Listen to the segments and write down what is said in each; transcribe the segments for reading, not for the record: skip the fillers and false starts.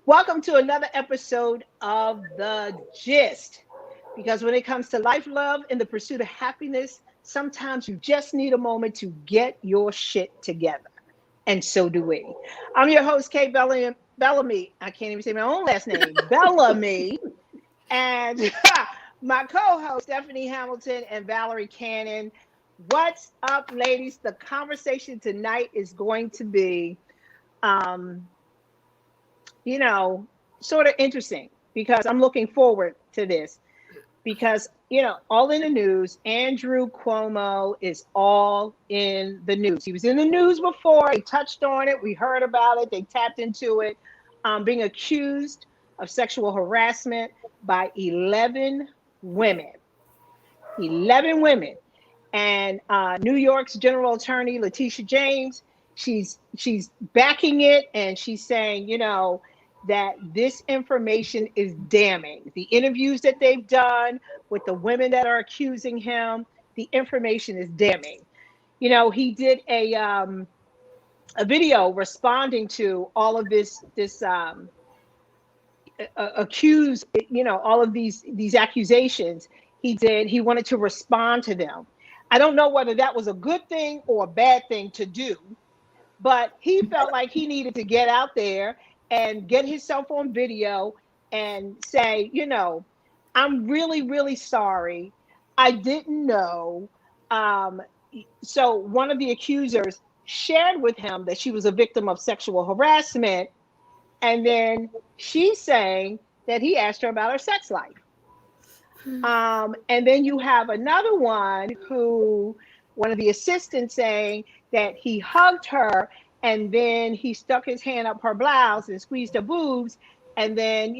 Welcome to another episode of The Gist. Because when it comes to life, love, and the pursuit of happiness, sometimes you just need a moment to get your shit together. And so do we. I'm your host, Kay Bellamy. I can't even say my own last name, Bellamy. And my co-host, Stephanie Hamilton and Valerie Cannon. What's up, ladies? The conversation tonight is going to be sort of interesting because I'm looking forward to this because, all in the news, Andrew Cuomo is all in the news. He was in the news before. He touched on it. We heard about it. They tapped into it, being accused of sexual harassment by 11 women. 11 women. And New York's general attorney, Letitia James, she's backing it, and she's saying, that this information is damning. The interviews that they've done with the women that are accusing him, the information is damning. He did a video responding to all of this accused, all of these accusations. He wanted to respond to them. I don't know whether that was a good thing or a bad thing to do, but he felt like he needed to get out there and get himself on video and say, I'm really, really sorry. I didn't know. So one of the accusers shared with him that she was a victim of sexual harassment. And then she's saying that he asked her about her sex life. And then you have another one one of the assistants saying that he hugged her and then he stuck his hand up her blouse and squeezed her boobs and then,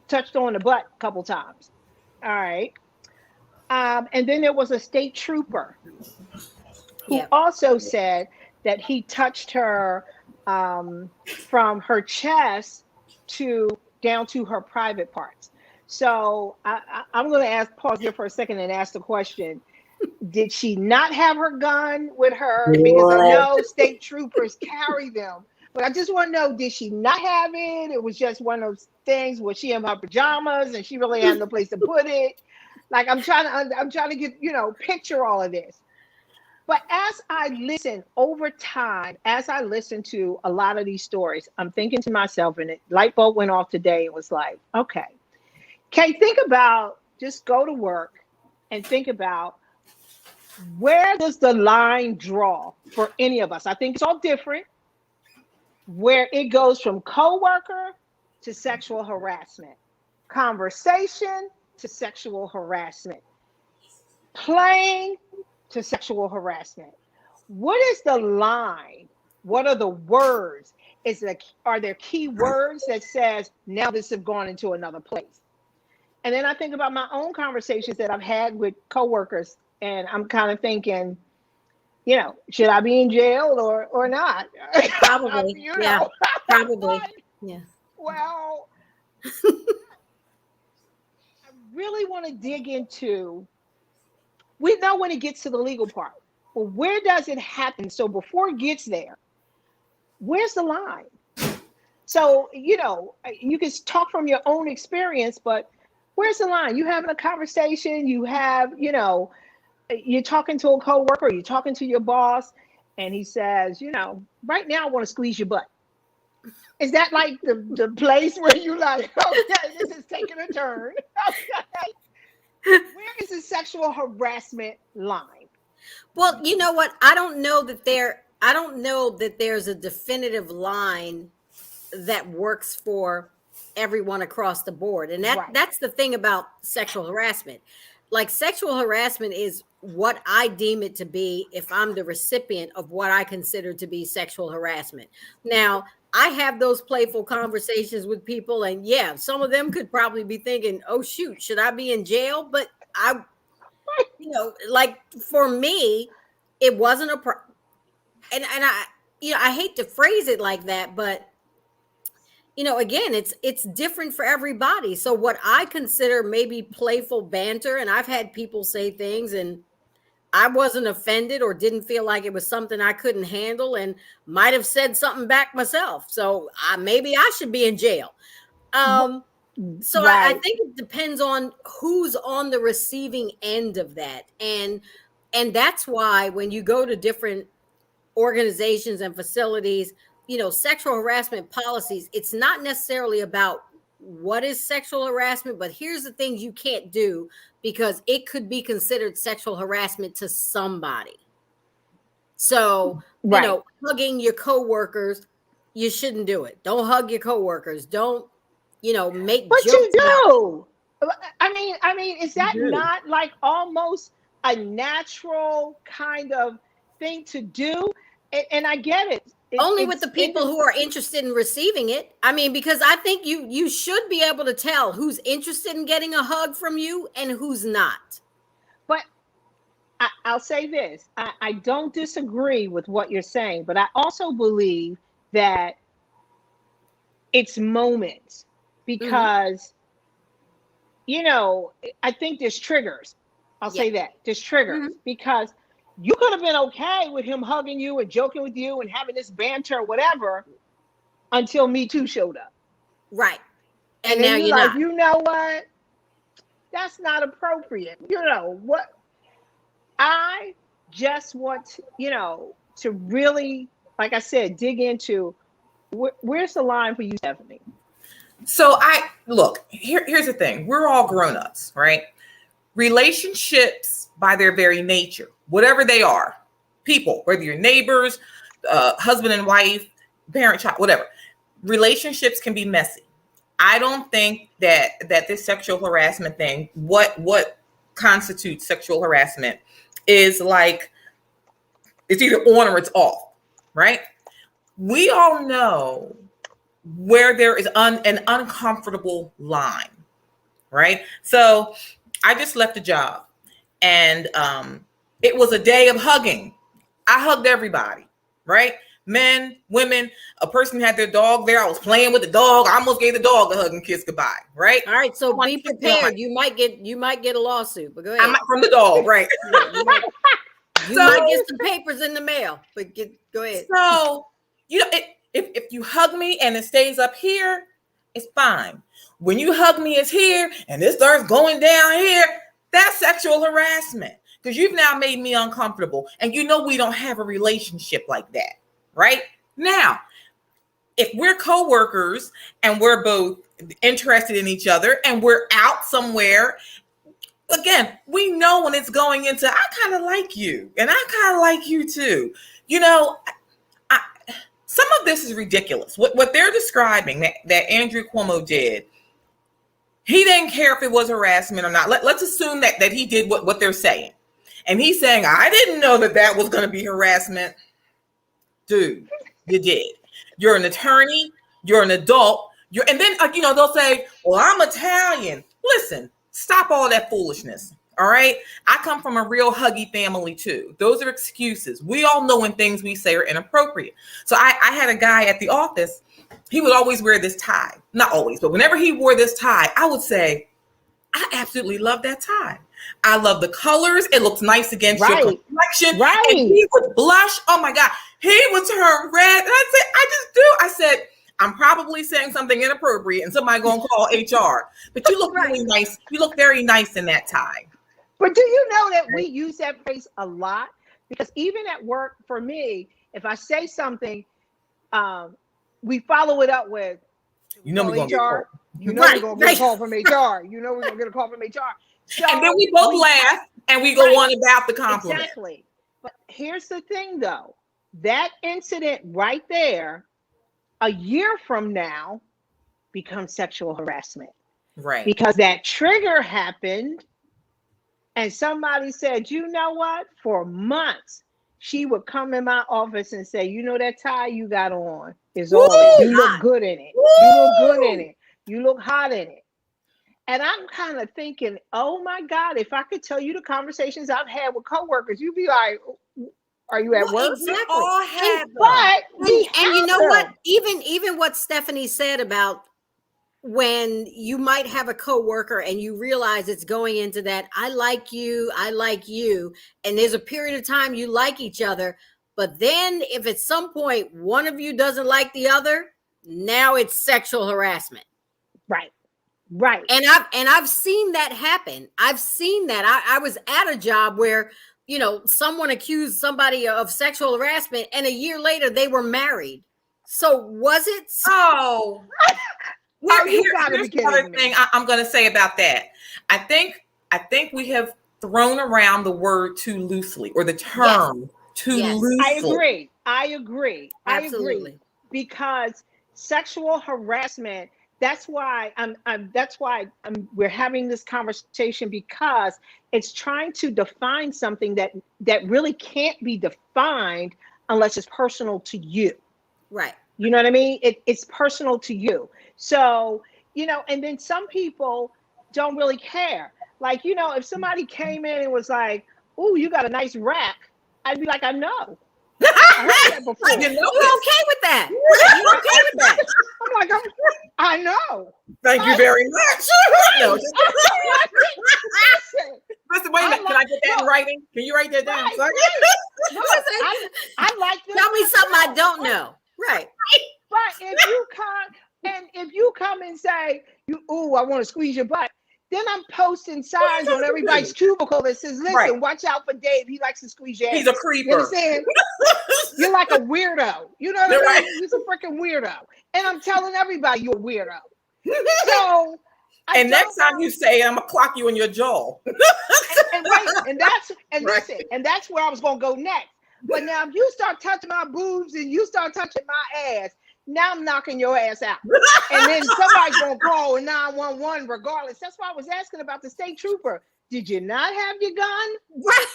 touched on the butt a couple times. All right. And then there was a state trooper who also said that he touched her from her chest down to her private parts. So I'm going to pause here for a second and ask the question. Did she not have her gun with her? Because I know state troopers carry them. But I just want to know, did she not have it? It was just one of those things where she in her pajamas and she really had no place to put it. Like I'm trying to get, picture all of this. But as I listen over time, as I listen to a lot of these stories, I'm thinking to myself, and the light bulb went off today. It was like, okay, just go to work and think about, where does the line draw for any of us? I think it's all different. Where it goes from coworker to sexual harassment, conversation to sexual harassment, playing to sexual harassment. What is the line? What are the words? Are there key words that says now this has gone into another place? And then I think about my own conversations that I've had with coworkers. And I'm kind of thinking, should I be in jail or not? Probably. Probably. Yeah. Well, I really want to dig into, we know when it gets to the legal part, but where does it happen? So before it gets there, where's the line? So, you can talk from your own experience, but where's the line? You having a conversation, you have, you're talking to a coworker, you're talking to your boss, and he says, right now I want to squeeze your butt. Is that like the place where you like, okay, this is taking a turn? Okay. Where is the sexual harassment line? Well, you know what? I don't know that there's a definitive line that works for everyone across the board. And that's the thing about sexual harassment. Like, sexual harassment is what I deem it to be if I'm the recipient of what I consider to be sexual harassment. Now, I have those playful conversations with people, and some of them could probably be thinking, oh, shoot, should I be in jail? But like, for me, it wasn't and I hate to phrase it like that, but again, it's different for everybody. So what I consider maybe playful banter, and I've had people say things, and I wasn't offended or didn't feel like it was something I couldn't handle, and might have said something back myself. So maybe I should be in jail. So I think it depends on who's on the receiving end of that. And that's why when you go to different organizations and facilities, sexual harassment policies, it's not necessarily about what is sexual harassment, but here's the things you can't do because it could be considered sexual harassment to somebody. So, hugging your coworkers, you shouldn't do it. Don't hug your coworkers. Don't, make but jokes. You do. I mean, is that not like almost a natural kind of thing to do? And I get it. Only with the people who are interested in receiving it. I mean, because I think you should be able to tell who's interested in getting a hug from you and who's not. But I'll say this. I don't disagree with what you're saying, but I also believe that it's moments because, I think there's triggers. I'll say that. There's triggers because you could have been okay with him hugging you and joking with you and having this banter or whatever until Me Too showed up. Right. And now you're like, you know what? That's not appropriate. What? I just want, to really, like I said, dig into where's the line for you, Stephanie? So here's the thing. We're all grown-ups, right? Relationships by their very nature, whatever they are, people, whether you're neighbors, husband and wife, parent, child, whatever, relationships can be messy. I don't think that this sexual harassment thing, what constitutes sexual harassment is like, it's either on or it's off, right? We all know where there is an uncomfortable line, right? So I just left a job and it was a day of hugging. I hugged everybody, right? Men, women, a person had their dog there. I was playing with the dog. I almost gave the dog a hug and kiss goodbye, right? All right, so be prepared. You might get a lawsuit, but go ahead. From the dog, right? You might get some papers in the mail, but go ahead. So, if you hug me and it stays up here, it's fine. When you hug me, it's here, and it starts going down here, that's sexual harassment because you've now made me uncomfortable. And we don't have a relationship like that, right? Now, if we're coworkers and we're both interested in each other and we're out somewhere, again, we know when it's going into, I kind of like you and I kind of like you too. Some of this is ridiculous. What they're describing that Andrew Cuomo did, he didn't care if it was harassment or not. Let's assume that he did what they're saying. And he's saying, I didn't know that was going to be harassment. Dude, you did. You're an attorney. You're an adult. And then, they'll say, well, I'm Italian. Listen, stop all that foolishness. All right. I come from a real huggy family too. Those are excuses. We all know when things we say are inappropriate. So I had a guy at the office. He would always wear this tie. Not always, but whenever he wore this tie, I would say, I absolutely love that tie. I love the colors. It looks nice against your complexion. Right. And he would blush. Oh my God. He would turn red. And I said, I just do. I said, I'm probably saying something inappropriate and somebody going to call HR. But you look really nice. You look very nice in that tie. But do you know that we use that phrase a lot? Because even at work, for me, if I say something, we follow it up with, we're going to get a call. We're going to get a call from HR. We're going to get a call from HR. So and then we both laugh and we go on about the compliment. Exactly. But here's the thing, though. That incident right there, a year from now, becomes sexual harassment. Right. Because that trigger happened. And somebody said, you know what? For months, she would come in my office and say, that tie you got on is on. You look good in it. You look good in it. You look hot in it. And I'm kind of thinking, oh my God, if I could tell you the conversations I've had with coworkers, you'd be like, are you at work? Exactly. But and you know what? Even what Stephanie said about when you might have a coworker and you realize it's going into that, I like you, and there's a period of time you like each other, but then if at some point one of you doesn't like the other, now it's sexual harassment. Right. And I've seen that happen. I've seen that. I was at a job where, someone accused somebody of sexual harassment, and a year later they were married. So was it? Oh, you gotta be kidding another me. thing I'm going to say about that. I think we have thrown around the word too loosely, or the term too loosely. I agree. Absolutely. Because sexual harassment. That's why we're having this conversation, because it's trying to define something that really can't be defined unless it's personal to you. Right. You know what I mean? It's personal to you. So, and then some people don't really care. Like, if somebody came in and was like, "Ooh, you got a nice rack," I'd be like, "I know. I heard that before." You're okay with that? You're okay with that? I'm like, I know. Thank you very much. No. Listen, Listen, wait a minute. Can I get that in writing? Can you write that down? Right. I like this. Tell me something I don't know. Right. But if you come and say, "Ooh, I want to squeeze your butt," then I'm posting signs on everybody's cubicle that says, "Listen, watch out for Dave. He likes to squeeze your ass." He's a creeper. You understand? You're like a weirdo. You know what I mean? He's a freaking weirdo. And I'm telling everybody you're a weirdo. So next time you say it, I'm gonna clock you in your jaw. and that's where I was gonna go next. But now if you start touching my boobs and you start touching my ass, now I'm knocking your ass out. And then somebody's gonna call 911 regardless. That's why I was asking about the state trooper. Did you not have your gun? Right.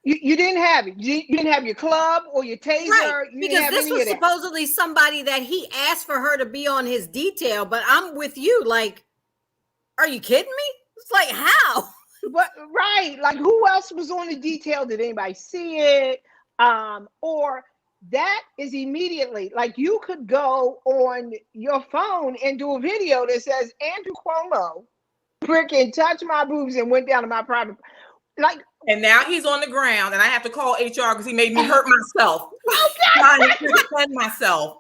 You didn't have it. You didn't have your club or your taser. Right. You Because didn't have this was supposedly somebody that he asked for her to be on his detail. But I'm with you. Like, are you kidding me? It's like, how? But right, like who else was on the detail? Did anybody see it? Or that is immediately, like, you could go on your phone and do a video that says Andrew Cuomo freaking touched my boobs and went down to my private, like, and now he's on the ground and I have to call HR because he made me hurt myself. Trying to defend myself.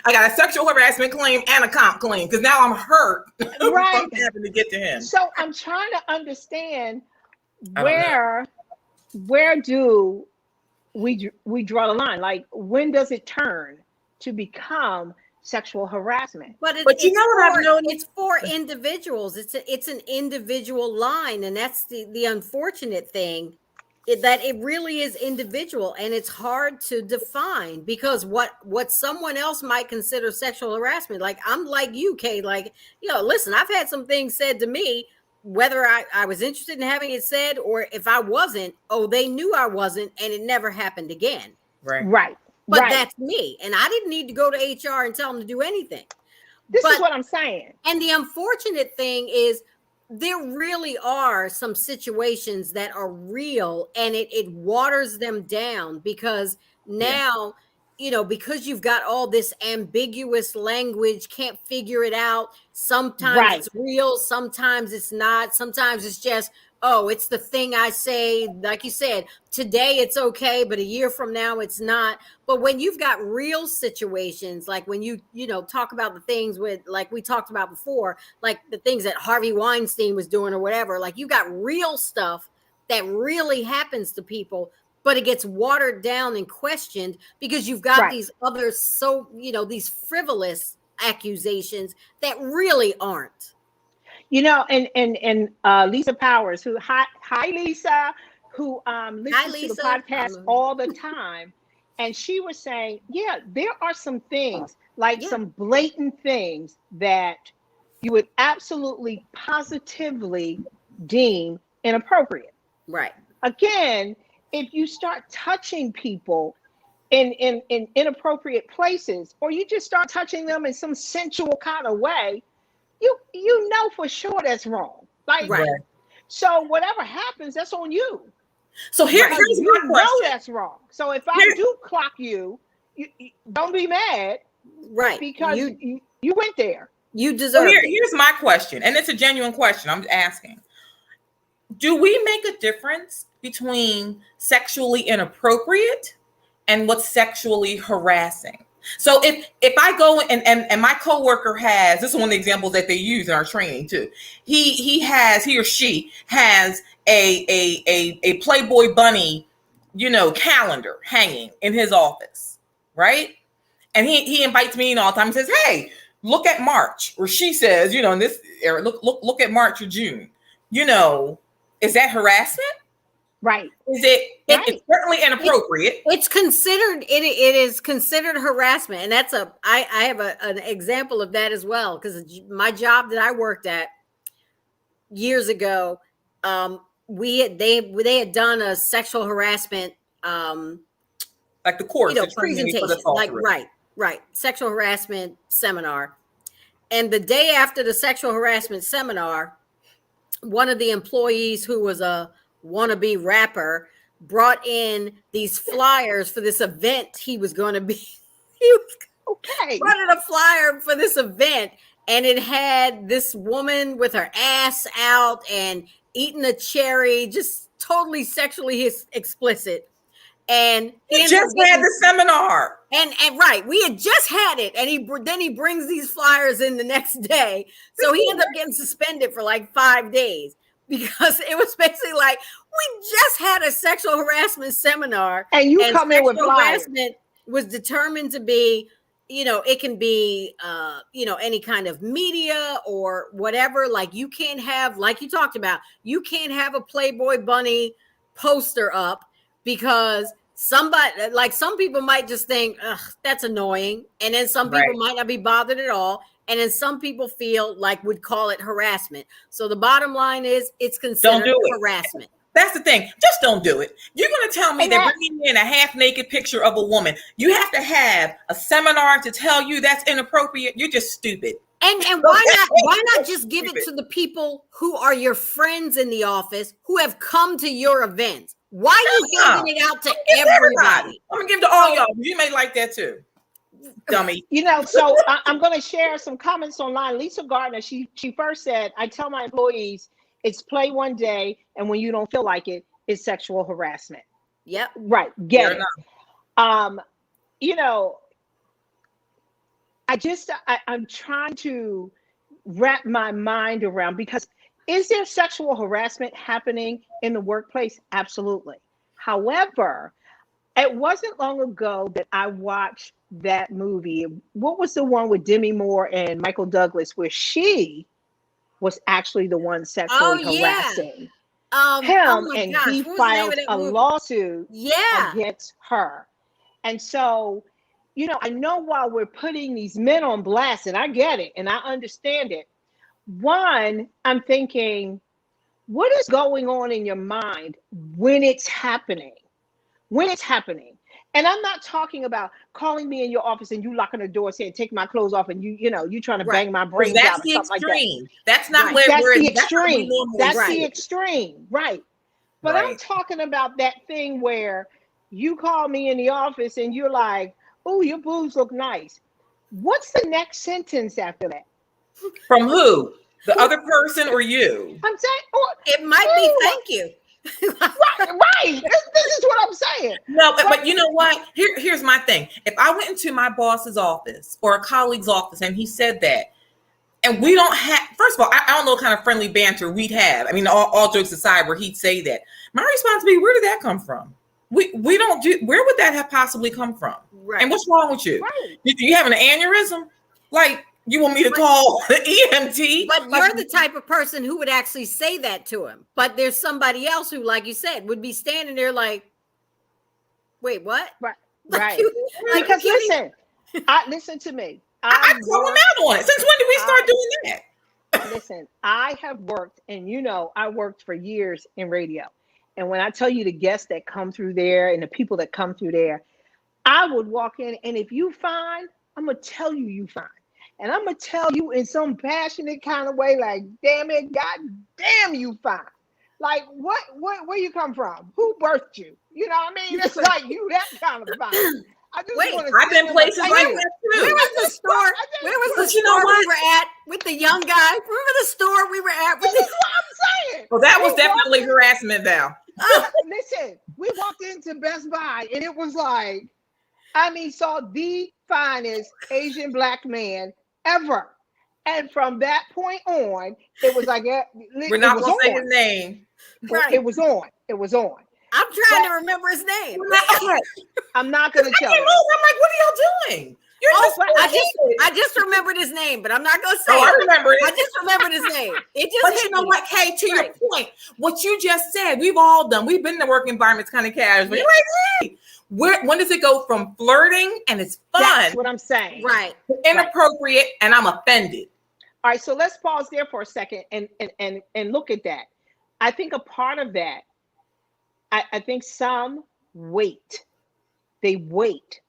I got a sexual harassment claim and a comp claim because now I'm hurt. Right. from having to get to him. So I'm trying to understand where do we draw the line? Like, when does it turn to become sexual harassment? But you know what I've noticed? It's for individuals. It's an individual line, and that's the unfortunate thing, that it really is individual, and it's hard to define, because what someone else might consider sexual harassment, like, I'm like you, Kay, like, listen, I've had some things said to me, whether I was interested in having it said, or if I wasn't, they knew I wasn't, and it never happened again. Right. But that's me. And I didn't need to go to HR and tell them to do anything. This is what I'm saying. And the unfortunate thing is, there really are some situations that are real, and it waters them down, because now, because you've got all this ambiguous language, can't figure it out. Sometimes it's real, sometimes it's not. Sometimes it's just, it's the thing I say, like you said, today it's okay, but a year from now it's not. But when you've got real situations, like when you talk about the things with, like we talked about before, like the things that Harvey Weinstein was doing or whatever, like you got real stuff that really happens to people, but it gets watered down and questioned because you've got these other, these frivolous accusations that really aren't. And Lisa Powers, who hi Lisa, who listens to the podcast all the time, and she was saying, there are some things, like some blatant things that you would absolutely positively deem inappropriate. Right. Again, if you start touching people in inappropriate places, or you just start touching them in some sensual kind of way, you know for sure that's wrong. Like, so whatever happens, that's on you. So here's my question. You know that's wrong. So if I do clock you, don't be mad, right? Because you went there. You deserve it. Here's my question, and it's a genuine question. I'm asking. Do we make a difference between sexually inappropriate and what's sexually harassing? So if I go and my coworker has, this is one of the examples that they use in our training too. He or she has a Playboy bunny, calendar hanging in his office, right? And he invites me in all the time and says, "Hey, look at March," or she says, in this era, look at March or June. Is that harassment? Right. Is it? Right. It's certainly inappropriate. It's considered. It is considered harassment, and that's I have an example of that as well, because my job that I worked at years ago, they had done a sexual harassment, like the course, presentation, right, sexual harassment seminar, and the day after the sexual harassment seminar, one of the employees who was a wannabe rapper brought in these flyers for this event he was going to be. He brought in a flyer for this event, and it had this woman with her ass out and eating a cherry, just totally sexually explicit. And he just had the seminar, and right, we had just had it, and then he brings these flyers in the next day, so he ended up getting suspended for like 5 days, because it was basically like, we just had a sexual harassment seminar, and you come in with flyers. Harassment was determined to be, it can be, any kind of media or whatever. Like, you can't have, like you talked about, you can't have a Playboy bunny poster up, because some people might just think, ugh, that's annoying. And then some people might not be bothered at all. And then some people would call it harassment. So the bottom line is, it's considered harassment. That's the thing. Just don't do it. You're going to tell me that bringing in a half-naked picture of a woman, you have to have a seminar to tell you that's inappropriate? You're just stupid. And why not just give it to the people who are your friends in the office who have come to your events? Why are you giving it out to everybody? I'm going to give it to all y'all. You may like that too. Dummy. So I'm going to share some comments online. Lisa Gardner, she first said, I tell my employees, it's play one day, and when you don't feel like it, it's sexual harassment. Yep. Right. Get it. I'm trying to wrap my mind around, because is there sexual harassment happening in the workplace? Absolutely. However, it wasn't long ago that I watched that movie. What was the one with Demi Moore and Michael Douglas, where she was actually the one sexually harassing him, and he filed a lawsuit against her. And so, I know while we're putting these men on blast, and I get it, and I understand it, one, I'm thinking, what is going on in your mind when it's happening? When it's happening. And I'm not talking about calling me in your office and you locking the door saying, take my clothes off, and you trying to bang my brains out or something like that. That's not where that's we're the extreme. That's right. the extreme, right? But I'm talking about that thing where you call me in the office and you're like, oh, your boobs look nice. What's the next sentence after that? From who? The other person or you? I'm saying, it might be thank you. right. This is what I'm saying. No, but you know what? Here's my thing. If I went into my boss's office or a colleague's office and he said that, and we don't have, first of all, I don't know what kind of friendly banter we'd have. I mean, all jokes aside, where he'd say that, my response would be, where did that come from? We don't do, where would that have possibly come from? Right. And what's wrong with you? Right. You having an aneurysm? Like, you want me to call the EMT? But you're the type of person who would actually say that to him. But there's somebody else who, like you said, would be standing there like, wait, what? Right. Right. Because listen to me. I call him out on it. Since when did we start doing that? Listen, I have worked, and I worked for years in radio. And when I tell you the guests that come through there and the people that come through there, I would walk in, and if you fine, I'm going to tell you fine. And I'm going to tell you in some passionate kind of way, like, damn it, God damn, you fine. Like, where you come from? Who birthed you? You know what I mean? It's like you that kind of fine. I've been places like that too. Where was the store? Where was the store we were at with the young guy? Remember the store we were at? This is what I'm saying. Well, that was definitely harassment, Val. Listen, we walked into Best Buy and it was like, saw the finest Asian black man ever. And from that point on, it was like, we're not going to say his name. Right. It was on. I'm trying to remember his name. I'm not going to tell you. I'm like, what are y'all doing? I just remembered his name, but I'm not going to say I remember it. I just remembered his name. But you know what, Kay, to your point, what you just said, we've been in the work environments kind of casual. You're like, hey, when does it go from flirting and it's fun? That's what I'm saying. Right. Inappropriate and I'm offended. All right, so let's pause there for a second and look at that. I think a part of that, I think some wait. They wait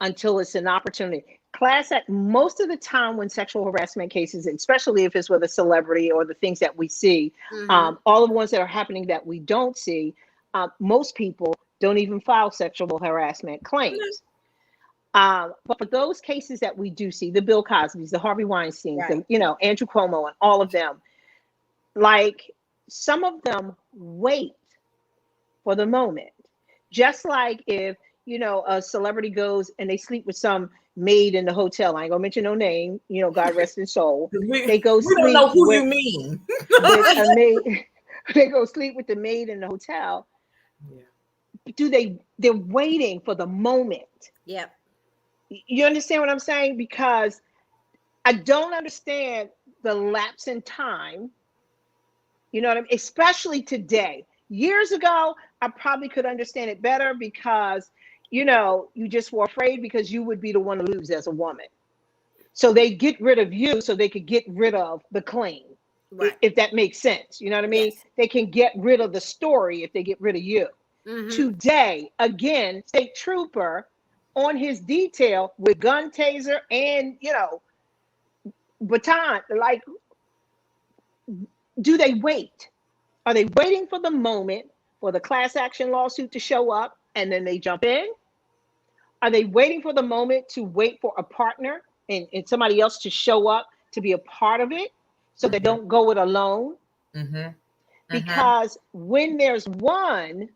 until it's an opportunity. Class act, most of the time when sexual harassment cases, especially if it's with a celebrity or the things that we see, all of the ones that are happening that we don't see, most people don't even file sexual harassment claims. But for those cases that we do see, the Bill Cosby's, the Harvey Weinsteins, and, Andrew Cuomo and all of them, like some of them wait for the moment. Just like if, a celebrity goes and they sleep with some maid in the hotel. I ain't gonna mention no name, God rest his soul. They go sleep. We don't know who you mean. With a maid. They go sleep with the maid in the hotel. Yeah. They're waiting for the moment. Yep. You understand what I'm saying? Because I don't understand the lapse in time. You know what I mean? Especially today. Years ago, I probably could understand it better because, you just were afraid because you would be the one to lose as a woman. So they get rid of you so they could get rid of the claim, if that makes sense. You know what I mean? Yes. They can get rid of the story if they get rid of you. Mm-hmm. Today, again, state trooper on his detail with gun, taser, and, baton. Like, do they wait? Are they waiting for the moment for the class action lawsuit to show up and then they jump in? Are they waiting for the moment to wait for a partner and somebody else to show up to be a part of it so they don't go it alone? Mm-hmm. Because when there's one,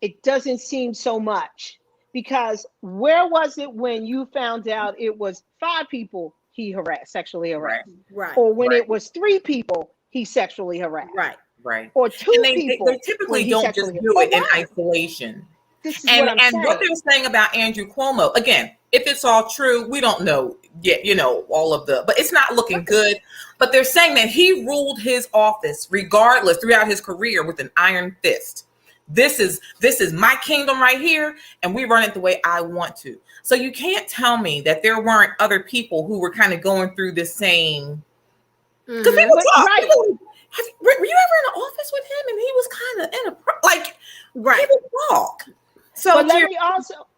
it doesn't seem so much. Because where was it when you found out it was 5 people he sexually harassed? Right. Or when it was 3 people he sexually harassed? Right. Or 2 people. They typically don't just do it in isolation. This is what they're saying about Andrew Cuomo, again, if it's all true, we don't know yet, all of but it's not looking good. But they're saying that he ruled his office regardless throughout his career with an iron fist. This is my kingdom right here, and we run it the way I want to. So you can't tell me that there weren't other people who were kind of going through the same. Because people talk. Right. Were you ever in an office with him? And he was kind of people talk. So but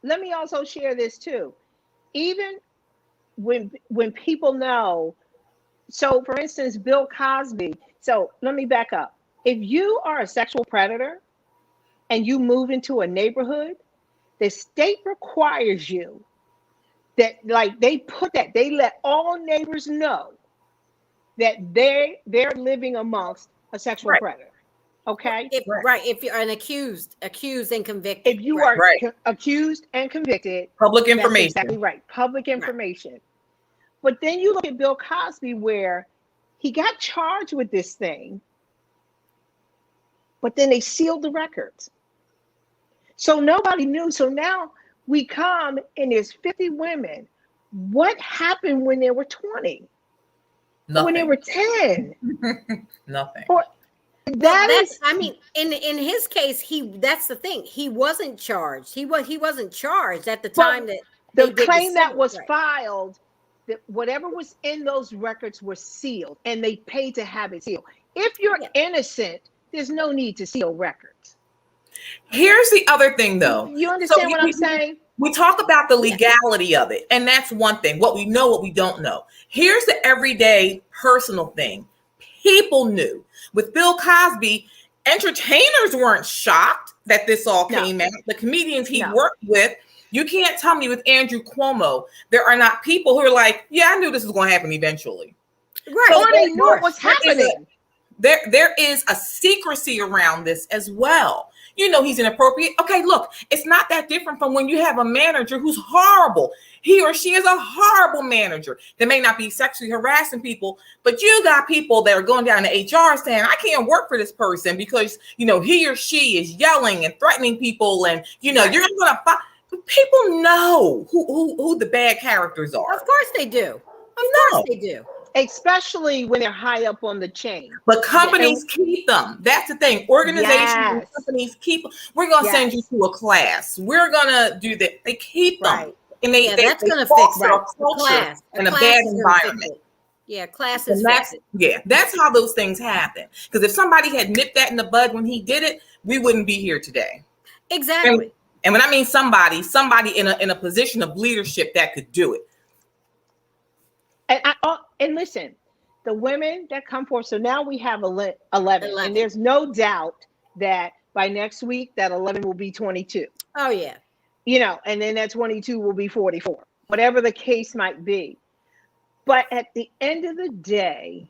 let me also share this too. Even when people know, so for instance, Bill Cosby. So let me back up. If you are a sexual predator and you move into a neighborhood, the state requires you that, like, they let all neighbors know that they're living amongst a sexual predator. Okay. If you're an accused and convicted. If you are accused and convicted, public information. That's exactly right. Public information. But then you look at Bill Cosby, where he got charged with this thing, but then they sealed the records. So nobody knew. So now we come and there's 50 women. What happened when there were 20? Nothing. When there were 10? Nothing. In his case, that's the thing. He wasn't charged. He wasn't charged at the time that the claim that was filed, that whatever was in those records was sealed, and they paid to have it sealed. If you're innocent, there's no need to seal records. Here's the other thing, though. You understand what I'm saying? We talk about the legality of it, and that's one thing. What we know, what we don't know. Here's the everyday personal thing. People knew. With Bill Cosby, entertainers weren't shocked that this all came out. The comedians he worked with You can't tell me with Andrew Cuomo, there are not people who are like, yeah, I knew this was going to happen eventually. Right. So they know what's happening. There is a secrecy around this as well. You know, he's inappropriate. Okay, look, it's not that different from when you have a manager who's horrible. He or she is a horrible manager. They may not be sexually harassing people, but you got people that are going down to HR saying, I can't work for this person because, you know, he or she is yelling and threatening people. And, you know, you're going to people know who the bad characters are. Of course they do. Of course they do. Especially when they're high up on the chain. But companies keep them. That's the thing. Organizations and companies keep them. We're going to send you to a class. We're going to do that. They keep them. And that's going to fix a culture and a bad environment. Yeah, classes fix it. Yeah, that's how those things happen. Because if somebody had nipped that in the bud when he did it, we wouldn't be here today. Exactly. And when I mean somebody in a position of leadership that could do it. And listen, the women that come forward. So now we have 11, and there's no doubt that by next week that 11 will be 22. Oh yeah. You know, and then that 22 will be 44, whatever the case might be. But at the end of the day,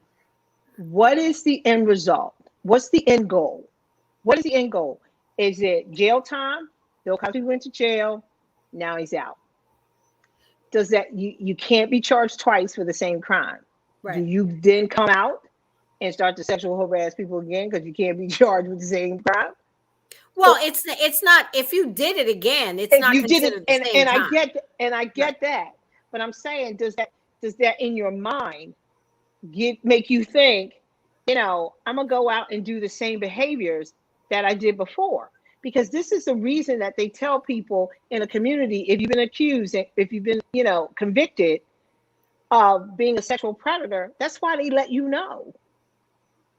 what is the end result? What's the end goal? What is the end goal? Is it jail time? Bill Cosby went to jail. Now he's out. Does that you can't be charged twice for the same crime? Right. Do you then come out and start to sexual harass people again because you can't be charged with the same crime? Well, it's not. If you did it again, it's not considered the same time. I get that, but I'm saying, does that in your mind make you think, you know, I'm gonna go out and do the same behaviors that I did before? Because this is the reason that they tell people in a community, if you've been accused, if you've been, you know, convicted of being a sexual predator, that's why they let you know.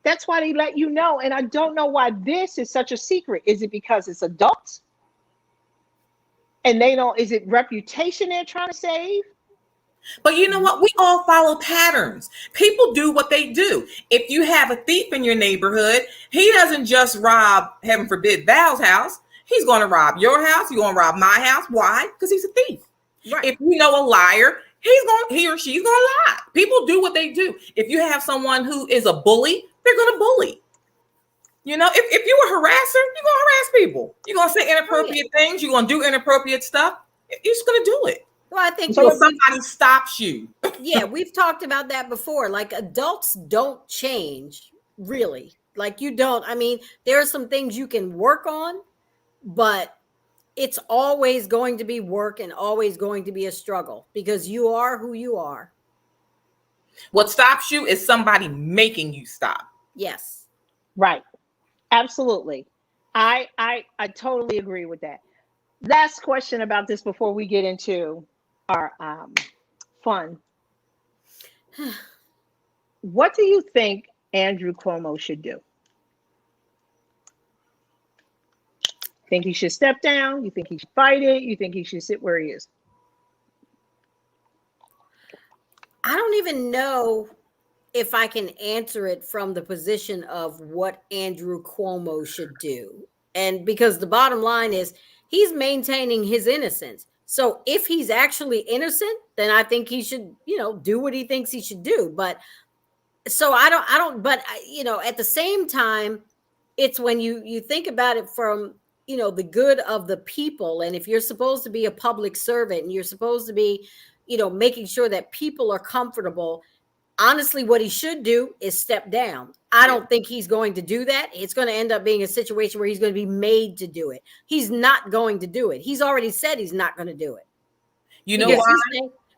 That's why they let you know. And I don't know why this is such a secret. Is it because it's adults? And they don't, is it reputation they're trying to save? But you know what? We all follow patterns. People do what they do. If you have a thief in your neighborhood, he doesn't just rob, heaven forbid, Val's house. He's going to rob your house. He's going to rob my house. Why? Because he's a thief. Right. If you know a liar, he or she's going to lie. People do what they do. If you have someone who is a bully, they're going to bully. You know, if you're a harasser, you're going to harass people. You're going to say inappropriate things. You're going to do inappropriate stuff. You're just going to do it. Well, I think so somebody stops you. Yeah, we've talked about that before. Like, adults don't change, really. Like, you don't. I mean, there are some things you can work on, but it's always going to be work and always going to be a struggle because you are who you are. What stops you is somebody making you stop. Yes. Right. Absolutely. I totally agree with that. Last question about this before we get into our fun. What do you think Andrew Cuomo should do? Think he should step down? You think he should fight it? You think he should sit where he is? I don't even know if I can answer it from the position of what Andrew Cuomo should do. And because the bottom line is he's maintaining his innocence. So if he's actually innocent, then I think he should, you know, do what he thinks he should do. But so I don't, but you know, at the same time, it's when you think about it from, you know, the good of the people. And if you're supposed to be a public servant and you're supposed to be, you know, making sure that people are comfortable, honestly, what he should do is step down. I don't think he's going to do that. It's going to end up being a situation where he's going to be made to do it. He's not going to do it. He's already said he's not going to do it. You know why?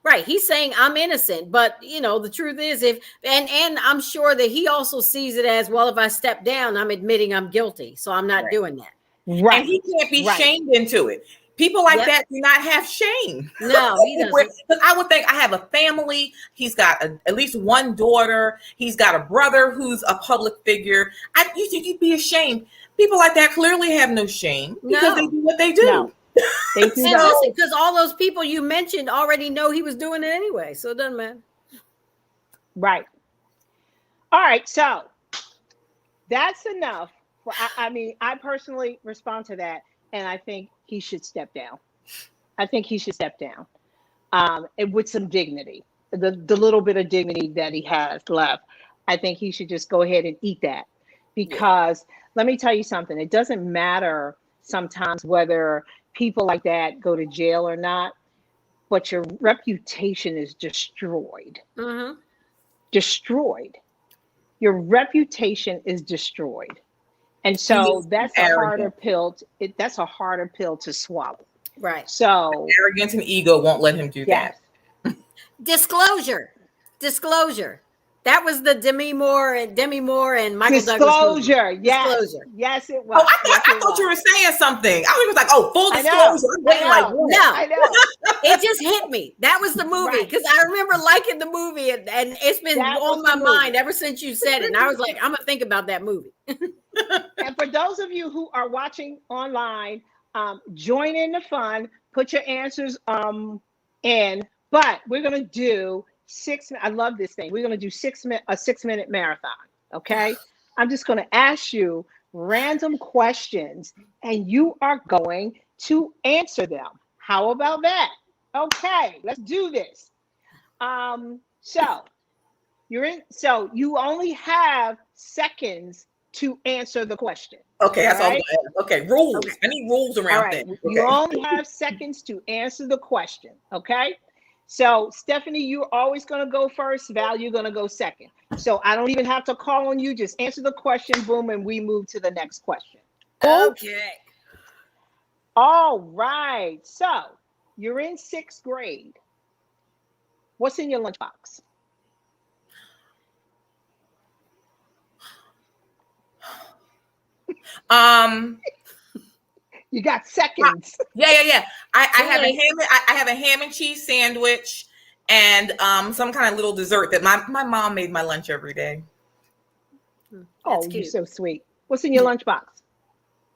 Right. He's saying I'm innocent, but you know, the truth is and I'm sure that he also sees it as, well, if I step down, I'm admitting I'm guilty. So I'm not doing that. Right. And he can't be shamed into it. People like that do not have shame. No, he doesn't. I would think I have a family. He's got at least one daughter. He's got a brother who's a public figure. You think you'd be ashamed. People like that clearly have no shame because they do what they do. No. They do and listen, because all those people you mentioned already know he was doing it anyway. So it doesn't matter. Right. All right. So that's enough. I mean, I personally respond to that. And I think he should step down. I think he should step down, and with some dignity, the little bit of dignity that he has left. I think he should just go ahead and eat that, because let me tell you something. It doesn't matter sometimes whether people like that go to jail or not, but your reputation is destroyed. Mm-hmm. Destroyed. Your reputation is destroyed. And so that's a harder pill. That's a harder pill to swallow. Right. So arrogance and ego won't let him do that. Disclosure. That was the Demi Moore and Michael Douglas. Disclosure. Yes. Disclosure. Yes, it was. Oh, I thought you were saying something. I was like, oh, full disclosure. I know. It just hit me. That was the movie, because I remember liking the movie, and it's been on my mind ever since you said it. And I was like, I'm gonna think about that movie. And for those of you who are watching online, join in the fun. Put your answers in. But we're gonna do 6. I love this thing. We're gonna do a 6-minute marathon. Okay. I'm just gonna ask you random questions, and you are going to answer them. How about that? Okay, let's do this. So you only have seconds to answer the question. Okay, that's all. Okay, rules. Okay. I need rules around things. Okay. You only have seconds to answer the question. Okay. So Stephanie, you're always going to go first. Val, you're going to go second. So I don't even have to call on you. Just answer the question, boom, and we move to the next question. Okay. All right. So you're in 6th grade. What's in your lunchbox? You got seconds. Yeah. I have a ham and cheese sandwich and some kind of little dessert that my mom made my lunch every day. Oh, you're so sweet. What's in your lunchbox?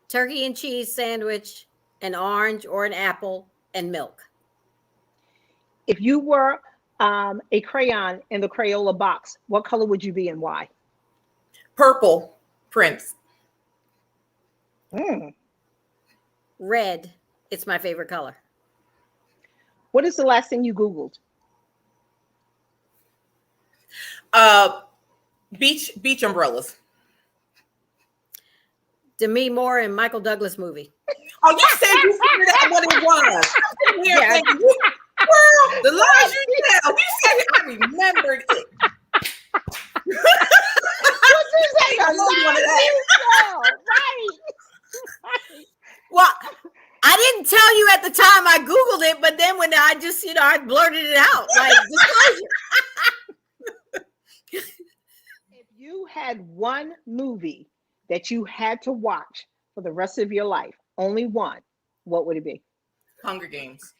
Turkey and cheese sandwich, an orange or an apple, and milk. If you were a crayon in the Crayola box, what color would you be and why? Purple. Prince. Red. It's my favorite color. What is the last thing you Googled? Beach umbrellas. Demi Moore and Michael Douglas movie. Oh, you said you figured out what it was. I'm here thinking, girl, the lies you tell. You said it. I remembered it. Well, I didn't tell you at the time I Googled it, but then when I just, I blurted it out. Like, disclosure. If you had one movie that you had to watch for the rest of your life, only one, what would it be? Hunger Games.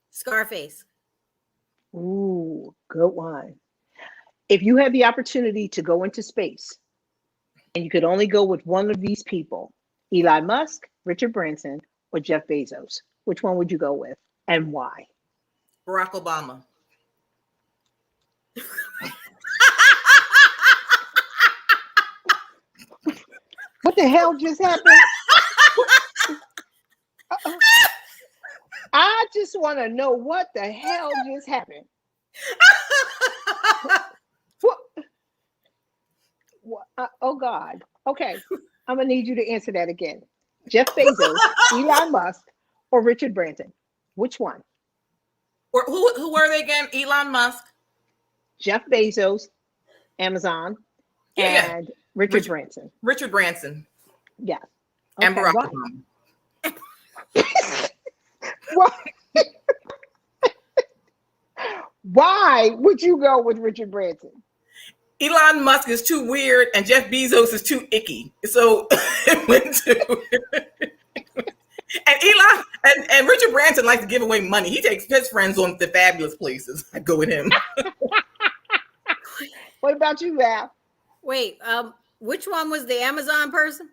Scarface. Ooh, good one. If you had the opportunity to go into space and you could only go with one of these people, Elon Musk, Richard Branson, or Jeff Bezos, which one would you go with and why? Barack Obama. What the hell just happened? I just want to know what the hell just happened. What? Oh God. Okay, I'm gonna need you to answer that again. Jeff Bezos, Elon Musk, or Richard Branson? Which one? Or who were they again? Elon Musk, Jeff Bezos, Amazon, and Richard Branson. Richard Branson. Yeah. Okay, and Barack Obama. Why would you go with Richard Branson? Elon Musk is too weird and Jeff Bezos is too icky. So it went to and Elon and Richard Branson likes to give away money. He takes his friends on the fabulous places. I go with him. What about you, Val? Wait, which one was the Amazon person?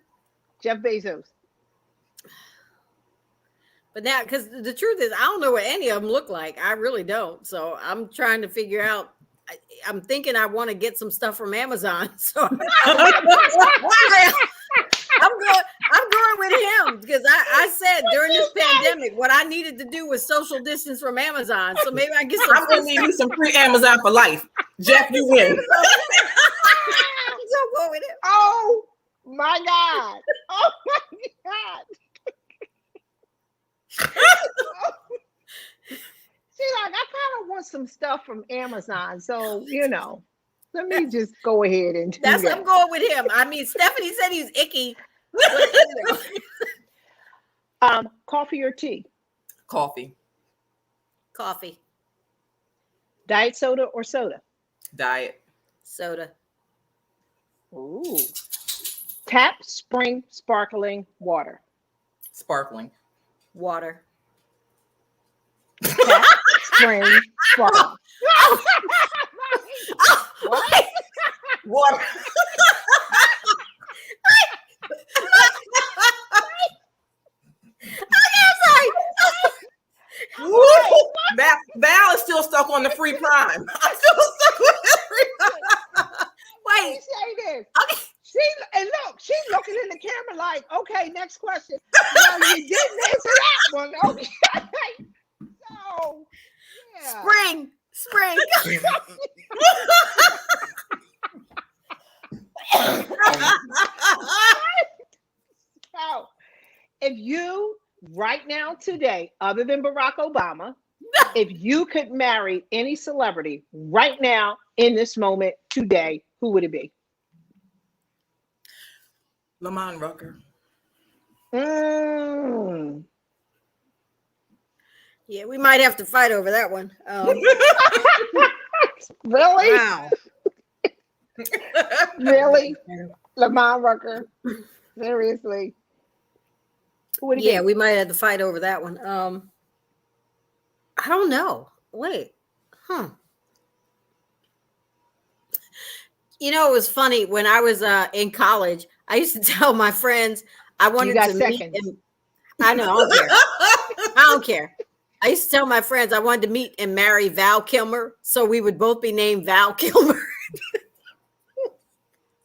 Jeff Bezos. But now, because the truth is, I don't know what any of them look like. I really don't. So I'm trying to figure out. I'm thinking I want to get some stuff from Amazon. So I'm going going with him because I said during this pandemic, what I needed to do was social distance from Amazon. So maybe I get some. I'm gonna need me some free Amazon for life. Jeff, you win. So go with him. Oh my God. Oh my God. See, like, I kind of want some stuff from Amazon. So, let me just go ahead and do That's that. what I'm going with him. I mean, Stephanie said he's icky. But, Coffee or tea? Coffee. Coffee. Diet soda or soda? Diet. Soda. Ooh. Tap, spring, sparkling water. Sparkling. Water. Tap, spring, sparkling. What? Water. Val is still stuck on the free prime. I'm still stuck with the free prime. Wait, say this. Okay. She's looking in the camera like, okay, next question. Well, you didn't answer that one. Okay. So, yeah. Spring. So, if you right now today, other than Barack Obama, if you could marry any celebrity right now in this moment today, who would it be? Lamont Rucker. Yeah, we might have to fight over that one. Really? Wow. Really? Lamont Rucker? Seriously? Yeah, we might have to fight over that one. I don't know. Wait. It was funny when I was in college. I used to tell my friends I wanted to meet him. I know. I don't care. I used to tell my friends I wanted to meet and marry Val Kilmer, so we would both be named Val Kilmer.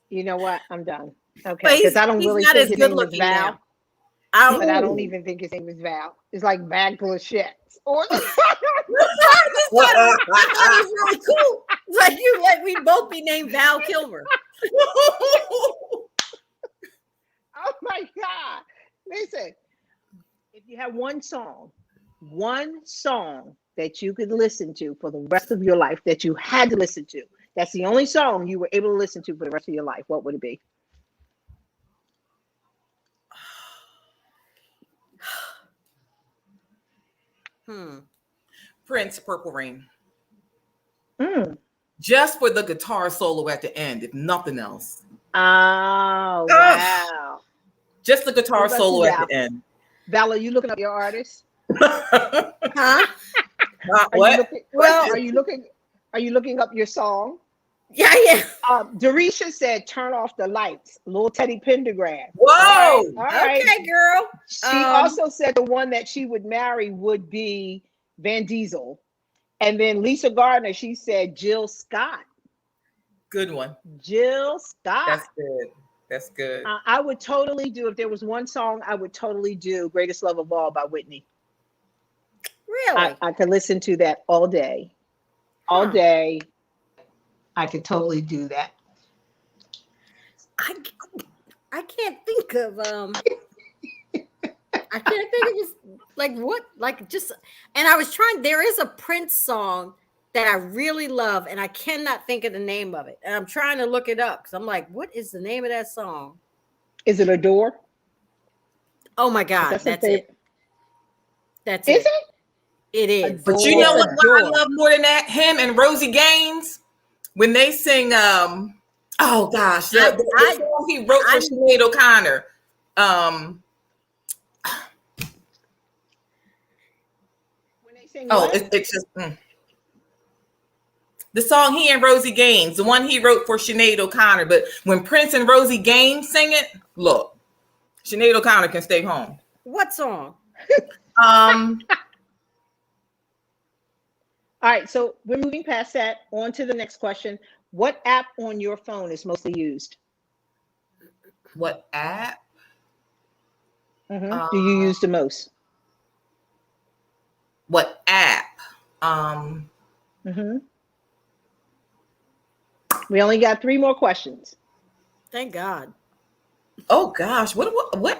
You know what? I'm done. Okay, because I don't really think his name was Val. But I don't even think his name was Val. It's like bag full of shit. I thought it was really cool. Like we both be named Val Kilmer. Oh my God. Listen, if you have one song that you could listen to for the rest of your life that you had to listen to, that's the only song you were able to listen to for the rest of your life, what would it be? Prince, Purple Rain. Just for the guitar solo at the end, if nothing else. Oh, wow. Just the guitar solo at the end. Val, are you looking up your artist? Huh? What? Are you looking up your song? Yeah. Darisha said, "Turn off the lights." Little Teddy Pendergrass. Whoa! All right. Okay, girl. She also said the one that she would marry would be Van Diesel, and then Lisa Gardner. She said Jill Scott. Good one. Jill Scott. That's good. I would totally do, if there was one song, I would totally do "Greatest Love of All" by Whitney. Really? I could listen to that all day. All day. I could totally do that. I can't think of I can't think of just like what, like just, and I was trying, there is a Prince song that I really love and I cannot think of the name of it. And I'm trying to look it up because I'm like, what is the name of that song? Is it Adore? Oh my God, that's it. That's it. Is it? It is. But you know what I love more than that? Him and Rosie Gaines, when they sing oh gosh, the song he wrote for Sinead O'Connor. When they sing it's just the song he and Rosie Gaines, the one he wrote for Sinead O'Connor. But when Prince and Rosie Gaines sing it, look, Sinead O'Connor can stay home. What song? All right, so we're moving past that. On to the next question. What app on your phone is mostly used? What app? Do you use the most? What app? We only got 3 more questions. Thank God. Oh gosh, what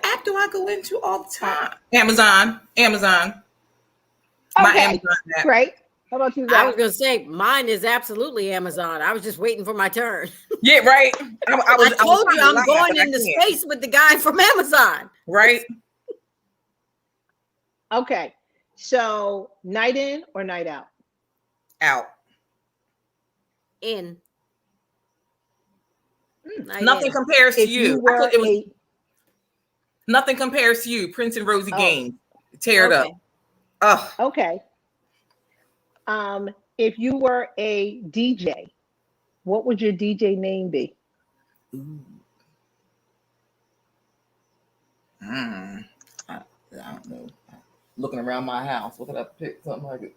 app do I go into all the time? Amazon. My Okay, Amazon app. great. How about you guys? I was going to say mine is absolutely Amazon. I was just waiting for my turn. Yeah, right. I told you I'm going into space with the guy from Amazon. Right. Okay, so night in or night out? Out. In. Nothing compares to you. Nothing compares to you. Prince and Rosie Gaines. Tear it up. Oh. Okay. If you were a DJ, what would your DJ name be? I don't know. Looking around my house, what could I pick? Something like it.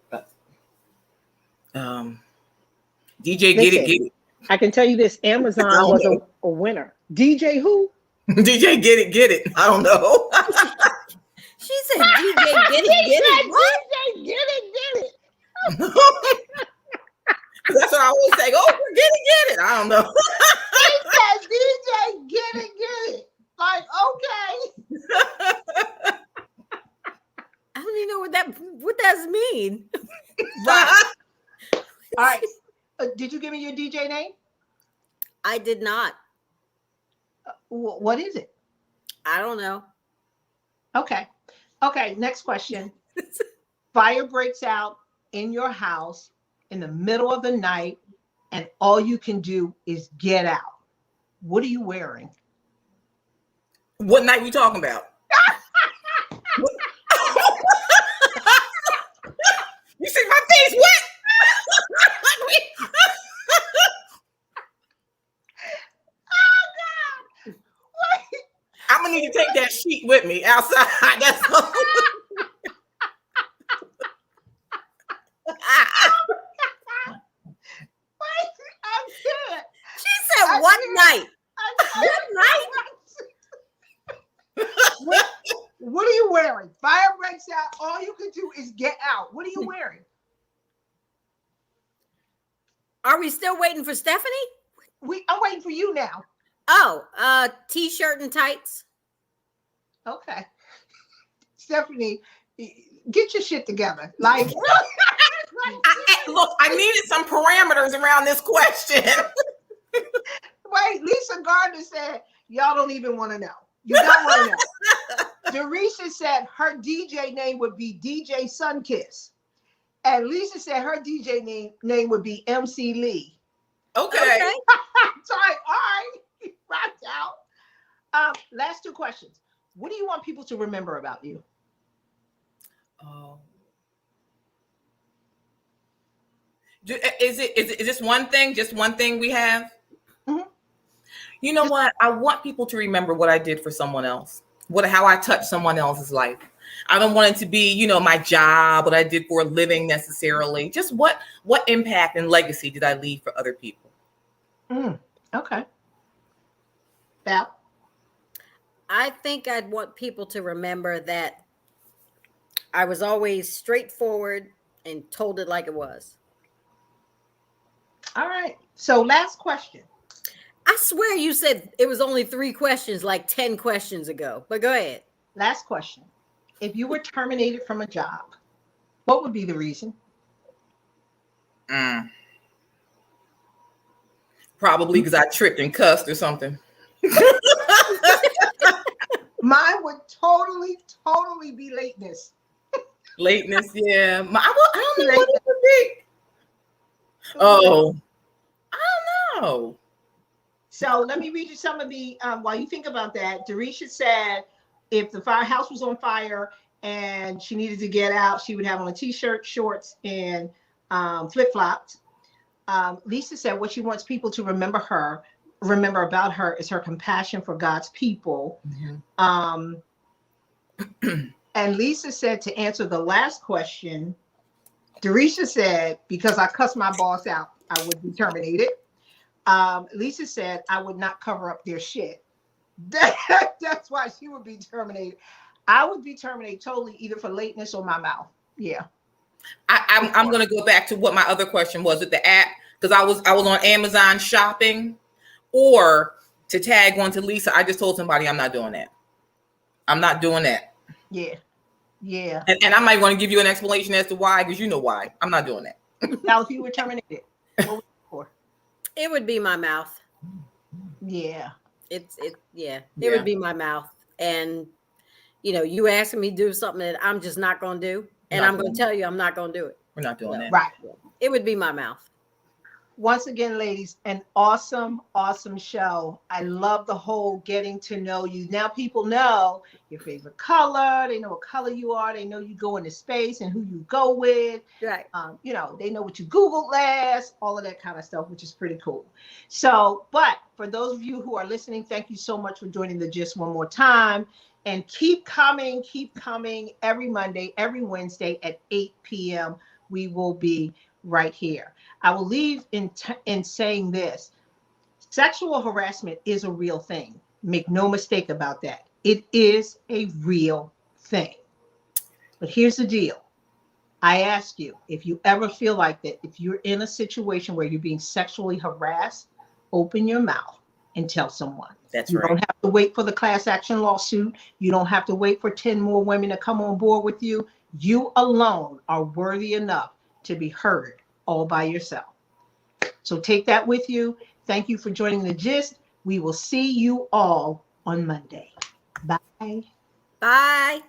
DJ Get It. I can tell you this: Amazon was a winner. DJ who? DJ Get It. I don't know. She said DJ Get It. What? DJ Get It. That's what I always say. Oh, get it. I don't know. He said DJ Get It. Like, okay. I don't even know what that mean. Right. All right. Did you give me your DJ name? I did not. What is it? I don't know. Okay. Next question. Fire breaks out in your house in the middle of the night, and all you can do is get out. What are you wearing? What night we talking about? You see my face wet? Oh God! Wait. I'm gonna need to take that sheet with me outside. That's all. What night? What are you wearing? Fire breaks out. All you can do is get out. What are you wearing? Are we still waiting for Stephanie? I'm waiting for you now. Oh, t-shirt and tights. Okay. Stephanie, get your shit together. Like, look, I needed some parameters around this question. Wait, Lisa Gardner said, y'all don't even want to know. You don't want to know. Derisha said her DJ name would be DJ Sunkiss. And Lisa said her DJ name would be MC Lee. Okay. Sorry, all right. Rocked out. Last 2 questions. What do you want people to remember about you? Is this one thing? Just one thing we have? Mm-hmm. You know what? I want people to remember what I did for someone else. How I touched someone else's life. I don't want it to be, my job, what I did for a living necessarily. Just what impact and legacy did I leave for other people? Okay. Val? I think I'd want people to remember that I was always straightforward and told it like it was. All right. So last question. I swear you said it was only 3 questions like 10 questions ago, but go ahead. Last question. If you were terminated from a job, what would be the reason? Probably because I tripped and cussed or something. Mine would totally be lateness. Lateness, yeah. I don't know what it would be. Oh, I don't know. So let me read you some of the, while you think about that, Derisha said if the firehouse was on fire and she needed to get out, she would have on a t-shirt, shorts, and flip-flops. Lisa said what she wants people to remember about her is her compassion for God's people. Mm-hmm. And Lisa said to answer the last question, Derisha said, because I cussed my boss out, I would be terminated. Lisa said, I would not cover up their shit. That's why she would be terminated. I would be terminated totally, either for lateness or my mouth. Yeah. I'm going to go back to what my other question was at the app, because I was on Amazon shopping, or to tag one to Lisa. I just told somebody I'm not doing that. I'm not doing that. Yeah. Yeah. And I might want to give you an explanation as to why, because you know why. I'm not doing that. Now, if you were terminated, what would you for? It would be my mouth. Yeah. It would be my mouth. And you asking me to do something that I'm just not going to do, and I'm going to tell you I'm not going to do it. We're not doing that. Right. It would be my mouth. Once again, ladies, an awesome, awesome show. I love the whole getting to know you. Now people know your favorite color. They know what color you are. They know you go into space and who you go with. Right. They know what you Googled last, all of that kind of stuff, which is pretty cool. So, but for those of you who are listening, thank you so much for joining the Gist one more time. And keep coming every Monday, every Wednesday at 8 p.m. We will be right here. I will leave in saying this. Sexual harassment is a real thing. Make no mistake about that. It is a real thing. But here's the deal. I ask you, if you ever feel like that, if you're in a situation where you're being sexually harassed, open your mouth and tell someone. That's right. You don't have to wait for the class action lawsuit. You don't have to wait for 10 more women to come on board with you. You alone are worthy enough to be heard all by yourself. So take that with you. Thank you for joining the Gist. We will see you all on Monday. Bye. Bye.